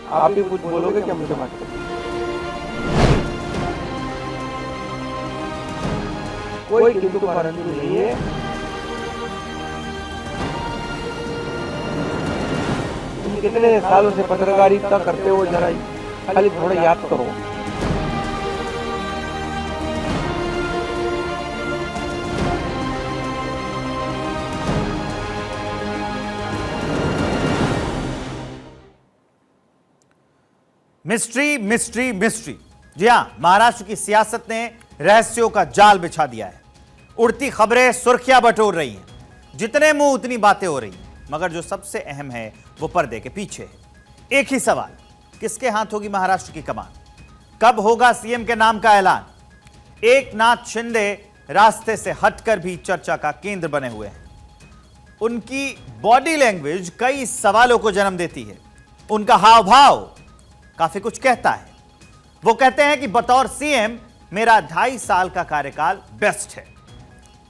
आप ही कुछ बोलोगे क्या मुझे बात करनी? कोई किंतु परंतु नहीं है। तुम कितने सालों से पत्रकारिता करते हो, जरा खाली थोड़ा याद करो। Mystery mystery mystery. जी हां, महाराष्ट्र की सियासत ने रहस्यों का जाल बिछा दिया है। उड़ती खबरें सुर्खियां बटोर रही हैं, जितने मुंह उतनी बातें हो रही हैं, मगर जो सबसे अहम है वो पर्दे के पीछे है। एक ही सवाल, किसके हाथ होगी महाराष्ट्र की कमान? कब होगा सीएम के नाम का ऐलान? एकनाथ शिंदे रास्ते से हटकर भी चर्चा का केंद्र बने हुए हैं। उनकी बॉडी लैंग्वेज कई सवालों को जन्म देती है। उनका हाव भाव काफी कुछ कहता है। वो कहते हैं कि बतौर सीएम मेरा 2.5 साल का कार्यकाल बेस्ट है।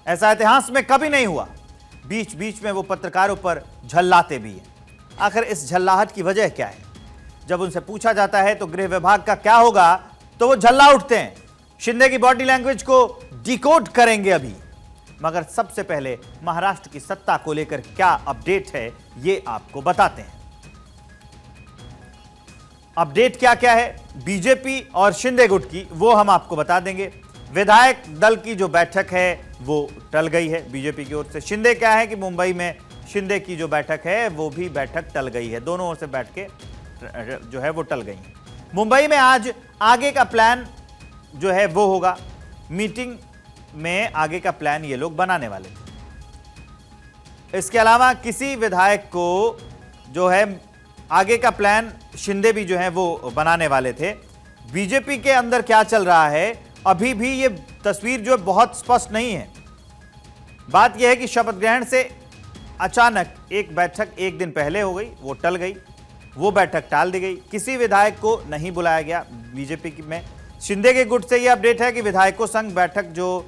ऐसा इतिहास में कभी नहीं हुआ। बीच बीच में वो पत्रकारों पर झल्लाते भी हैं। आखिर इस झल्लाहट की वजह क्या है? जब उनसे पूछा जाता है तो गृह विभाग का क्या होगा, तो वो झल्ला उठते हैं। शिंदे की बॉडी लैंग्वेज को डिकोड करेंगे अभी, मगर सबसे पहले महाराष्ट्र की सत्ता को लेकर क्या अपडेट है ये आपको बताते हैं। अपडेट क्या क्या है बीजेपी और शिंदे गुट की, वो हम आपको बता देंगे। विधायक दल की जो बैठक है वो टल गई है बीजेपी की ओर से। शिंदे क्या है कि मुंबई में शिंदे की जो बैठक है वो भी बैठक टल गई है। दोनों ओर से बैठ के जो है वो टल गई है। मुंबई में आज आगे का प्लान जो है वो होगा। मीटिंग में आगे का प्लान ये लोग बनाने वाले थे। इसके अलावा किसी विधायक को जो है आगे का प्लान शिंदे भी जो है वो बनाने वाले थे। बीजेपी के अंदर क्या चल रहा है अभी भी ये तस्वीर जो बहुत स्पष्ट नहीं है। बात यह है कि शपथ ग्रहण से अचानक एक बैठक एक दिन पहले हो गई, वो टल गई, वो बैठक टाल दी गई। किसी विधायक को नहीं बुलाया गया बीजेपी में। शिंदे के गुट से यह अपडेट है कि विधायकों संग बैठक जो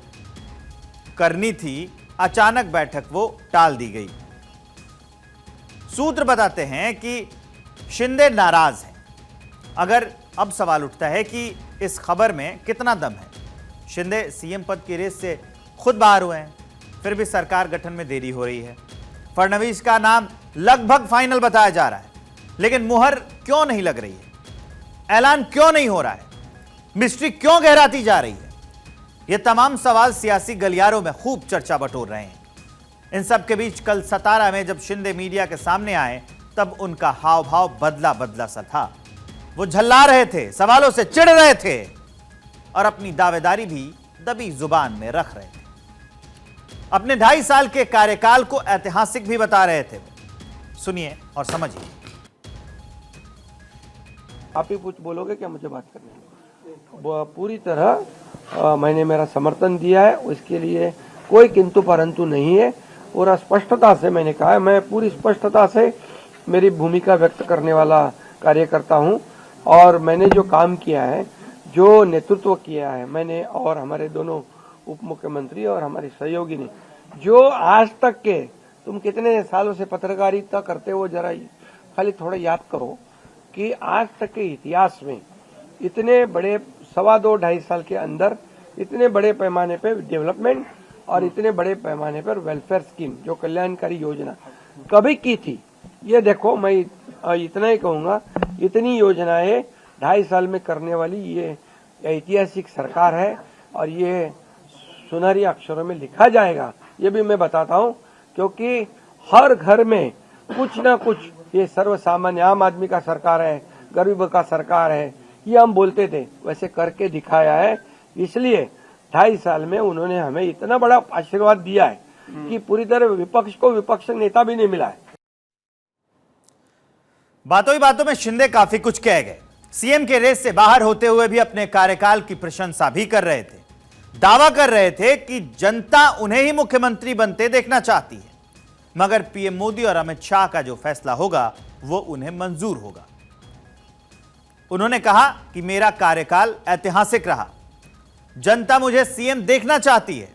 करनी थी, अचानक बैठक वो टाल दी गई। सूत्र बताते हैं कि शिंदे नाराज हैं। अगर अब सवाल उठता है कि इस खबर में कितना दम है। शिंदे सीएम पद की रेस से खुद बाहर हुए हैं, फिर भी सरकार गठन में देरी हो रही है। फडणवीस का नाम लगभग फाइनल बताया जा रहा है, लेकिन मुहर क्यों नहीं लग रही है? ऐलान क्यों नहीं हो रहा है? मिस्ट्री क्यों गहराती जा रही है? ये तमाम सवाल सियासी गलियारों में खूब चर्चा बटोर रहे हैं। इन सब के बीच कल 17 में जब शिंदे मीडिया के सामने आए तब उनका हाव भाव बदला बदला सा था। वो झल्ला रहे थे, सवालों से चिढ़ रहे थे और अपनी दावेदारी भी दबी जुबान में रख रहे थे। अपने 2.5 साल के कार्यकाल को ऐतिहासिक भी बता रहे थे। सुनिए और समझिए। आप ही कुछ बोलोगे क्या मुझे बात करनी? पूरी तरह मैंने मेरा समर्थन दिया है, उसके लिए कोई किंतु परंतु नहीं है। पूरा स्पष्टता से मैंने कहा है, मैं पूरी स्पष्टता से मेरी भूमिका व्यक्त करने वाला कार्यकर्ता हूं। और मैंने जो काम किया है, जो नेतृत्व किया है मैंने और हमारे दोनों उप मुख्यमंत्री और हमारे सहयोगी ने, जो आज तक के, तुम कितने सालों से पत्रकारिता करते हो, जरा खाली थोड़ा याद करो कि आज तक के इतिहास में इतने बड़े 2.5 साल के अंदर इतने बड़े पैमाने पर डेवलपमेंट और इतने बड़े पैमाने पर वेलफेयर स्कीम, जो कल्याणकारी योजना कभी की थी, ये देखो। मैं इतना ही कहूंगा, इतनी योजनाएं 2.5 साल में करने वाली ये ऐतिहासिक सरकार है और ये सुनहरी अक्षरों में लिखा जाएगा, ये भी मैं बताता हूं। क्योंकि हर घर में कुछ ना कुछ, ये सर्वसामान्य आम आदमी का सरकार है, गरीब का सरकार है, ये हम बोलते थे, वैसे करके दिखाया है। इसलिए 2.5 साल में उन्होंने हमें इतना बड़ा आशीर्वाद दिया है कि पूरी तरह विपक्ष को विपक्ष नेता भी नहीं मिला है। बातों ही बातों में शिंदे काफी कुछ कह गए। सीएम के रेस से बाहर होते हुए भी अपने कार्यकाल की प्रशंसा भी कर रहे थे। दावा कर रहे थे कि जनता उन्हें ही मुख्यमंत्री बनते देखना चाहती है, मगर पीएम मोदी और अमित शाह का जो फैसला होगा वो उन्हें मंजूर होगा। उन्होंने कहा कि मेरा कार्यकाल ऐतिहासिक रहा, जनता मुझे सीएम देखना चाहती है,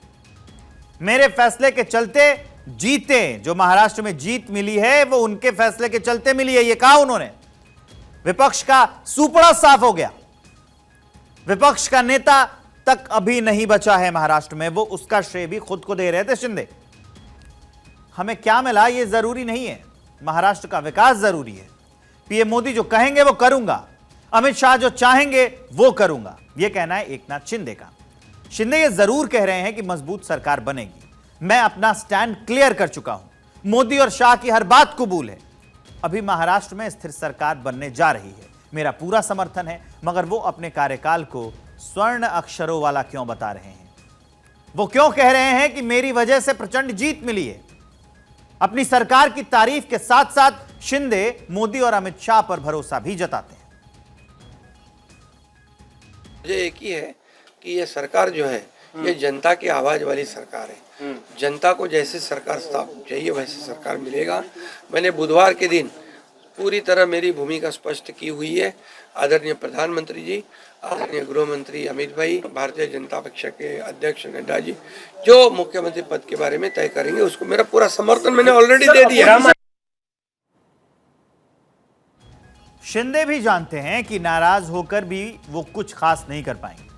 मेरे फैसले के चलते जीते। जो महाराष्ट्र में जीत मिली है वो उनके फैसले के चलते मिली है, ये कहा उन्होंने। विपक्ष का सुपड़ा साफ हो गया। विपक्ष का नेता तक अभी नहीं बचा है महाराष्ट्र में, वो उसका श्रेय भी खुद को दे रहे थे शिंदे। हमें क्या मिला ये जरूरी नहीं है, महाराष्ट्र का विकास जरूरी है। पीएम मोदी जो कहेंगे वो करूंगा, अमित शाह जो चाहेंगे वो करूंगा, यह कहना है एकनाथ शिंदे का। शिंदे ये जरूर कह रहे हैं कि मजबूत सरकार बनेगी, मैं अपना स्टैंड क्लियर कर चुका हूं, मोदी और शाह की हर बात कबूल है, अभी महाराष्ट्र में स्थिर सरकार बनने जा रही है, मेरा पूरा समर्थन है। मगर वो अपने कार्यकाल को स्वर्ण अक्षरों वाला क्यों बता रहे हैं? वो क्यों कह रहे हैं कि मेरी वजह से प्रचंड जीत मिली है? अपनी सरकार की तारीफ के साथ साथ शिंदे मोदी और अमित शाह पर भरोसा भी जताते हैं। मुझे एक ही है कि ये सरकार जो है ये जनता की आवाज वाली सरकार है। जनता को जैसे सरकार चाहिए वैसे सरकार मिलेगा। मैंने बुधवार के दिन पूरी तरह मेरी भूमिका स्पष्ट की हुई है। आदरणीय प्रधानमंत्री जी, आदरणीय गृह मंत्री अमित भाई, भारतीय जनता पक्ष के अध्यक्ष नड्डा जी जो मुख्यमंत्री पद के बारे में तय करेंगे उसको मेरा पूरा समर्थन मैंने ऑलरेडी दे दिया। शिंदे भी जानते हैं कि नाराज होकर भी वो कुछ खास नहीं कर पाएंगे,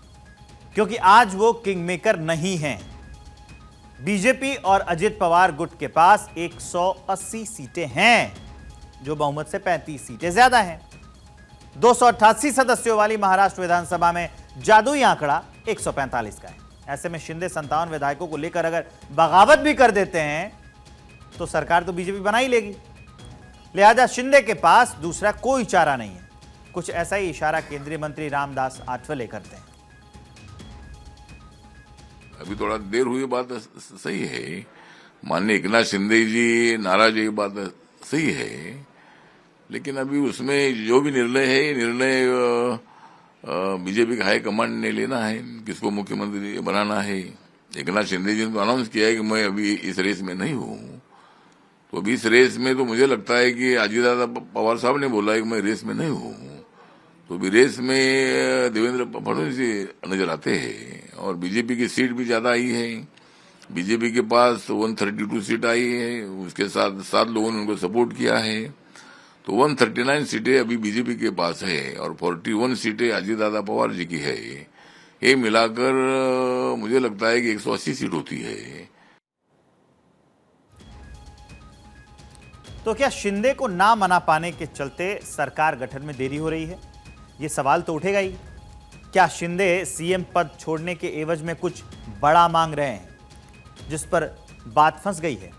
क्योंकि आज वो किंग मेकर नहीं हैं। बीजेपी और अजित पवार गुट के पास 180 सीटें हैं, जो बहुमत से 35 सीटें ज्यादा हैं। 288 सदस्यों वाली महाराष्ट्र विधानसभा में जादुई आंकड़ा 145 का है। ऐसे में शिंदे 57 विधायकों को लेकर अगर बगावत भी कर देते हैं तो सरकार तो बीजेपी बना ही लेगी। लिहाजा शिंदे के पास दूसरा कोई चारा नहीं है। कुछ ऐसा ही इशारा केंद्रीय मंत्री रामदास आठवले करते हैं। अभी थोड़ा देर हुई, बात सही है। माननीय एकनाथ शिंदे जी नाराज हुई, बात सही है, लेकिन अभी उसमें जो भी निर्णय है, निर्णय बीजेपी का हाईकमांड ने लेना है, किसको मुख्यमंत्री बनाना है। एकनाथ शिंदे जी ने तो अनाउंस किया है कि मैं अभी इस रेस में नहीं हूं, तो अभी इस रेस में तो मुझे लगता है कि अजित पवार साहब ने बोला है कि मैं रेस में नहीं हूं, तो अभी रेस में देवेंद्र फडणवीस जी नजर आते हैं। और बीजेपी की सीट भी ज्यादा आई है, बीजेपी के पास 132 सीट आई है, उसके साथ 7 लोगों ने उनको सपोर्ट किया है, तो 139 सीटें अभी बीजेपी के पास है और 41 सीटें अजित दादा पवार जी की है। ये मिलाकर मुझे लगता है कि 180 सीट होती है। तो क्या शिंदे को ना मना पाने के चलते सरकार गठन में देरी हो रही है? ये सवाल तो उठेगा ही। क्या शिंदे सीएम पद छोड़ने के एवज में कुछ बड़ा मांग रहे हैं, जिस पर बात फंस गई है?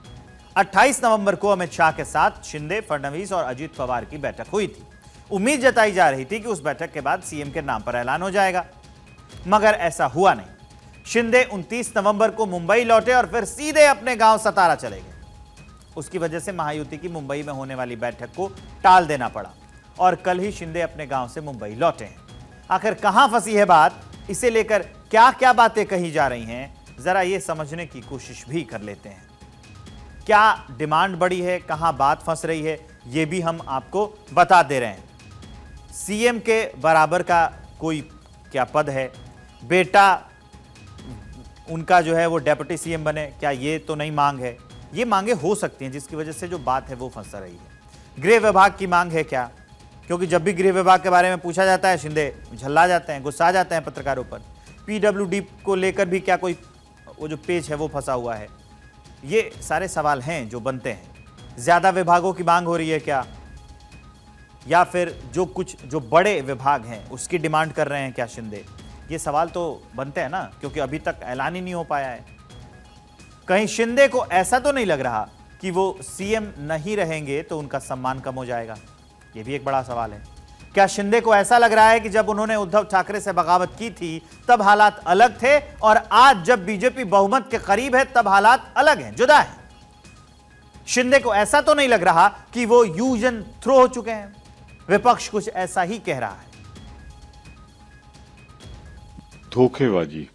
28 नवंबर को अमित शाह के साथ शिंदे, फडणवीस और अजित पवार की बैठक हुई थी। उम्मीद जताई जा रही थी कि उस बैठक के बाद सीएम के नाम पर ऐलान हो जाएगा, मगर ऐसा हुआ नहीं। शिंदे 29 नवंबर को मुंबई लौटे और फिर सीधे अपने गांव सतारा चले गए। उसकी वजह से महायुति की मुंबई में होने वाली बैठक को टाल देना पड़ा और कल ही शिंदे अपने गांव से मुंबई लौटे हैं। आखिर कहां फंसी है बात, इसे लेकर क्या क्या बातें कही जा रही हैं, जरा ये समझने की कोशिश भी कर लेते हैं। क्या डिमांड बढ़ी है, कहां बात फंस रही है, ये भी हम आपको बता दे रहे हैं। सीएम के बराबर का कोई क्या पद है, बेटा उनका जो है वो डेप्यूटी सीएम बने, क्या ये तो नहीं मांग है? ये मांगे हो सकती हैं, जिसकी वजह से जो बात है वो फंस रही है। गृह विभाग की मांग है क्या? क्योंकि जब भी गृह विभाग के बारे में पूछा जाता है शिंदे झल्ला जाते हैं, गुस्सा जाते हैं पत्रकारों पर। पीडब्ल्यूडी को लेकर भी क्या कोई वो जो पेज है वो फंसा हुआ है? ये सारे सवाल हैं जो बनते हैं। ज्यादा विभागों की मांग हो रही है क्या, या फिर जो बड़े विभाग हैं उसकी डिमांड कर रहे हैं क्या शिंदे? ये सवाल तो बनते हैं ना, क्योंकि अभी तक ऐलान ही नहीं हो पाया है। कहीं शिंदे को ऐसा तो नहीं लग रहा कि वो सीएम नहीं रहेंगे तो उनका सम्मान कम हो जाएगा? ये भी एक बड़ा सवाल है। क्या शिंदे को ऐसा लग रहा है कि जब उन्होंने उद्धव ठाकरे से बगावत की थी तब हालात अलग थे, और आज जब बीजेपी बहुमत के करीब है तब हालात अलग हैं, जुदा है? शिंदे को ऐसा तो नहीं लग रहा कि वो यूज एंड थ्रो हो चुके हैं? विपक्ष कुछ ऐसा ही कह रहा है। धोखेबाजी,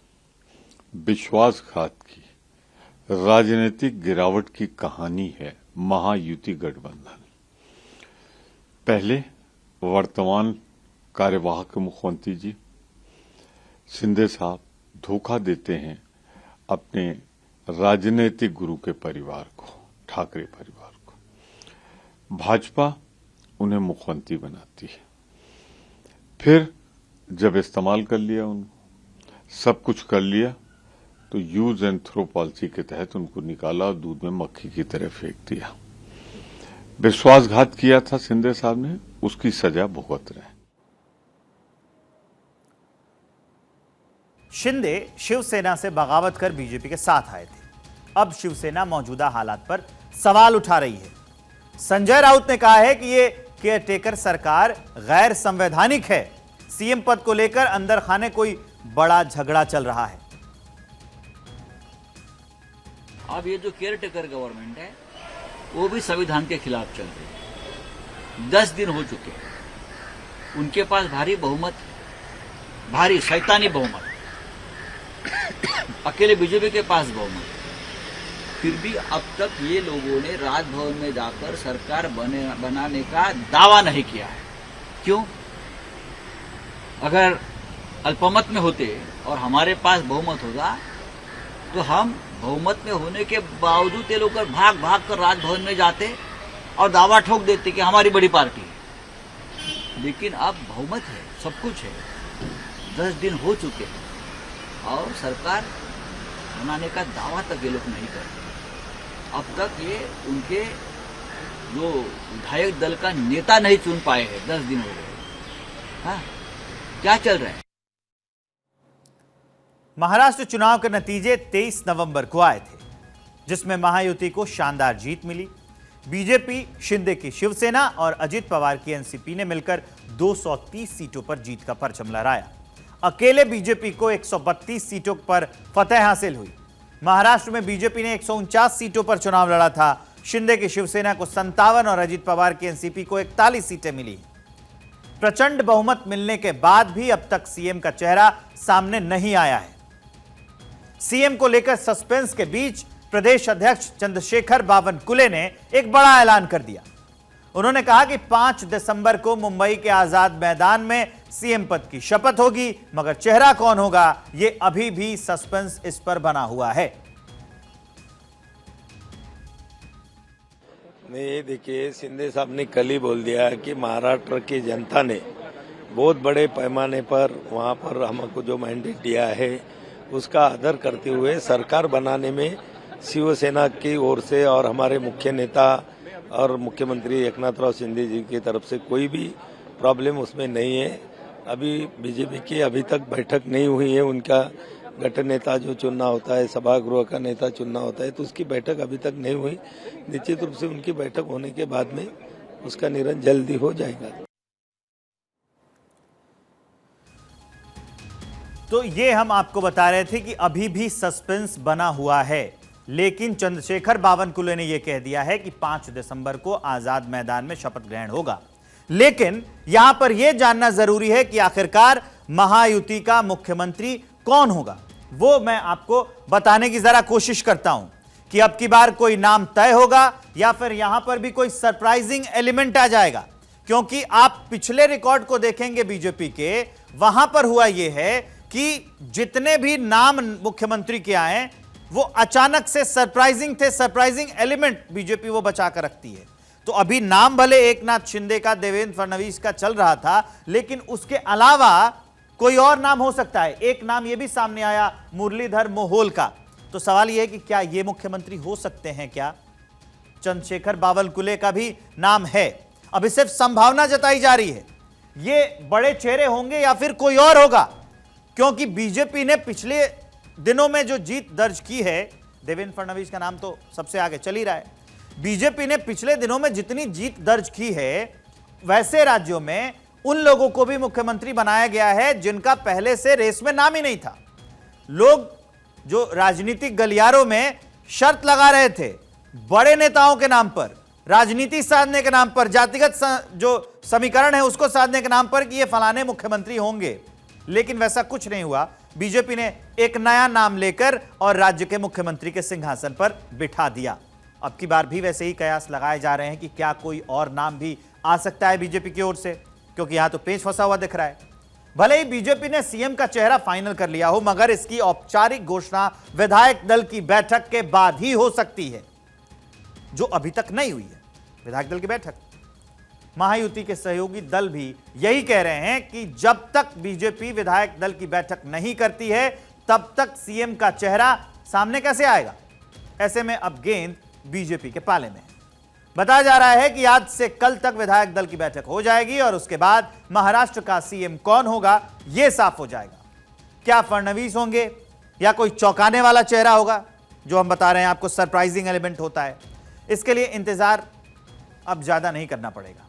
विश्वासघात की राजनीतिक गिरावट की कहानी है महायुति गठबंधन। पहले वर्तमान कार्यवाहक मुख्यमंत्री जी शिंदे साहब धोखा देते हैं अपने राजनीतिक गुरु के परिवार को, ठाकरे परिवार को। भाजपा उन्हें मुख्यमंत्री बनाती है, फिर जब इस्तेमाल कर लिया उनको, सब कुछ कर लिया, तो यूज एंड थ्रो पॉलिसी के तहत उनको निकाला और दूध में मक्खी की तरह फेंक दिया। विश्वासघात किया था शिंदे साहब ने, उसकी सजा भुगत रहे। शिंदे शिवसेना से बगावत कर बीजेपी के साथ आए थे। अब शिवसेना मौजूदा हालात पर सवाल उठा रही है। संजय राउत ने कहा है कि ये केयरटेकर सरकार गैर संवैधानिक है। सीएम पद को लेकर अंदर खाने कोई बड़ा झगड़ा चल रहा है। अब ये जो केयरटेकर गवर्नमेंट है वो भी संविधान के खिलाफ चल रही है। 10 दिन हो चुके हैं, उनके पास भारी बहुमत, भारी शैतानी बहुमत, अकेले बीजेपी के पास बहुमत, फिर भी अब तक ये लोगों ने राजभवन में जाकर सरकार बनाने का दावा नहीं किया है। क्यों? अगर अल्पमत में होते और हमारे पास बहुमत होता तो हम बहुमत में होने के बावजूद ये लोग भाग भाग कर राजभवन में जाते और दावा ठोक देते कि हमारी बड़ी पार्टी है। लेकिन अब बहुमत है, सब कुछ है, 10 दिन हो चुके हैं और सरकार बनाने का दावा तक ये लोग नहीं करते। अब तक ये उनके जो विधायक दल का नेता नहीं चुन पाए हैं, 10 दिन हो गए। हाँ, क्या चल रहा है? महाराष्ट्र चुनाव के नतीजे 23 नवंबर को आए थे, जिसमें महायुति को शानदार जीत मिली। बीजेपी, शिंदे की शिवसेना और अजित पवार की एनसीपी ने मिलकर 230 सीटों पर जीत का परचम लहराया। अकेले बीजेपी को 132 सीटों पर फतह हासिल हुई। महाराष्ट्र में बीजेपी ने 149 सीटों पर चुनाव लड़ा था। शिंदे की शिवसेना को 57 और अजित पवार की एनसीपी को 41 सीटें मिली। प्रचंड बहुमत मिलने के बाद भी अब तक सीएम का चेहरा सामने नहीं आया है। सीएम को लेकर सस्पेंस के बीच प्रदेश अध्यक्ष चंद्रशेखर बावनकुले ने एक बड़ा ऐलान कर दिया। उन्होंने कहा कि 5 दिसंबर को मुंबई के आजाद मैदान में सीएम पद की शपथ होगी, मगर चेहरा कौन होगा यह अभी भी सस्पेंस इस पर बना हुआ है। नहीं, देखिए, शिंदे साहब ने कल ही बोल दिया कि महाराष्ट्र की जनता ने बहुत बड़े पैमाने पर वहां पर हमको जो मैंडेट दिया है उसका आदर करते हुए सरकार बनाने में शिवसेना की ओर से और हमारे मुख्य नेता और मुख्यमंत्री एकनाथराव शिंदे जी की तरफ से कोई भी प्रॉब्लम उसमें नहीं है। अभी बीजेपी की अभी तक बैठक नहीं हुई है। उनका गठन नेता जो चुनना होता है, सभागृह का नेता चुनना होता है, तो उसकी बैठक अभी तक नहीं हुई। निश्चित रूप से उनकी बैठक होने के बाद में उसका निर्णय जल्दी हो जाएगा। तो ये हम आपको बता रहे थे कि अभी भी सस्पेंस बना हुआ है, लेकिन चंद्रशेखर बावनकुले ने यह कह दिया है कि 5 दिसंबर को आजाद मैदान में शपथ ग्रहण होगा। लेकिन यहां पर यह जानना जरूरी है कि आखिरकार महायुति का मुख्यमंत्री कौन होगा। वो मैं आपको बताने की जरा कोशिश करता हूं कि अब की बार कोई नाम तय होगा या फिर यहां पर भी कोई सरप्राइजिंग एलिमेंट आ जाएगा। क्योंकि आप पिछले रिकॉर्ड को देखेंगे बीजेपी के, वहां पर हुआ यह है कि जितने भी नाम मुख्यमंत्री के आए वो अचानक से सरप्राइजिंग थे। सरप्राइजिंग एलिमेंट बीजेपी वो बचा कर रखती है। तो अभी नाम भले एकनाथ शिंदे का, देवेंद्र फडणवीस का चल रहा था, लेकिन उसके अलावा कोई और नाम हो सकता है। एक नाम यह भी सामने आया मुरलीधर मोहोल का। तो सवाल यह है कि क्या ये मुख्यमंत्री हो सकते हैं? क्या चंद्रशेखर बावनकुले का भी नाम है? अभी सिर्फ संभावना जताई जा रही है। ये बड़े चेहरे होंगे या फिर कोई और होगा, क्योंकि बीजेपी ने पिछले दिनों में जो जीत दर्ज की है, देवेंद्र फडणवीस का नाम तो सबसे आगे चल ही रहा है। बीजेपी ने पिछले दिनों में जितनी जीत दर्ज की है, वैसे राज्यों में उन लोगों को भी मुख्यमंत्री बनाया गया है जिनका पहले से रेस में नाम ही नहीं था। लोग जो राजनीतिक गलियारों में शर्त लगा रहे थे बड़े नेताओं के नाम पर, राजनीति साधने के नाम पर, जातिगत जो समीकरण है उसको साधने के नाम पर कि ये फलाने मुख्यमंत्री होंगे, लेकिन वैसा कुछ नहीं हुआ। बीजेपी ने एक नया नाम लेकर और राज्य के मुख्यमंत्री के सिंहासन पर बिठा दिया। अब की बार भी वैसे ही कयास लगाए जा रहे हैं कि क्या कोई और नाम भी आ सकता है बीजेपी की ओर से, क्योंकि यहां तो पेच फंसा हुआ दिख रहा है। भले ही बीजेपी ने सीएम का चेहरा फाइनल कर लिया हो, मगर इसकी औपचारिक घोषणा विधायक दल की बैठक के बाद ही हो सकती है, जो अभी तक नहीं हुई है। विधायक दल की बैठक महायुति के सहयोगी दल भी यही कह रहे हैं कि जब तक बीजेपी विधायक दल की बैठक नहीं करती है तब तक सीएम का चेहरा सामने कैसे आएगा। ऐसे में अब गेंद बीजेपी के पाले में है। बताया जा रहा है कि आज से कल तक विधायक दल की बैठक हो जाएगी और उसके बाद महाराष्ट्र का सीएम कौन होगा यह साफ हो जाएगा। क्या फडणवीस होंगे या कोई चौंकाने वाला चेहरा होगा, जो हम बता रहे हैं आपको सरप्राइजिंग एलिमेंट होता है। इसके लिए इंतजार अब ज्यादा नहीं करना पड़ेगा।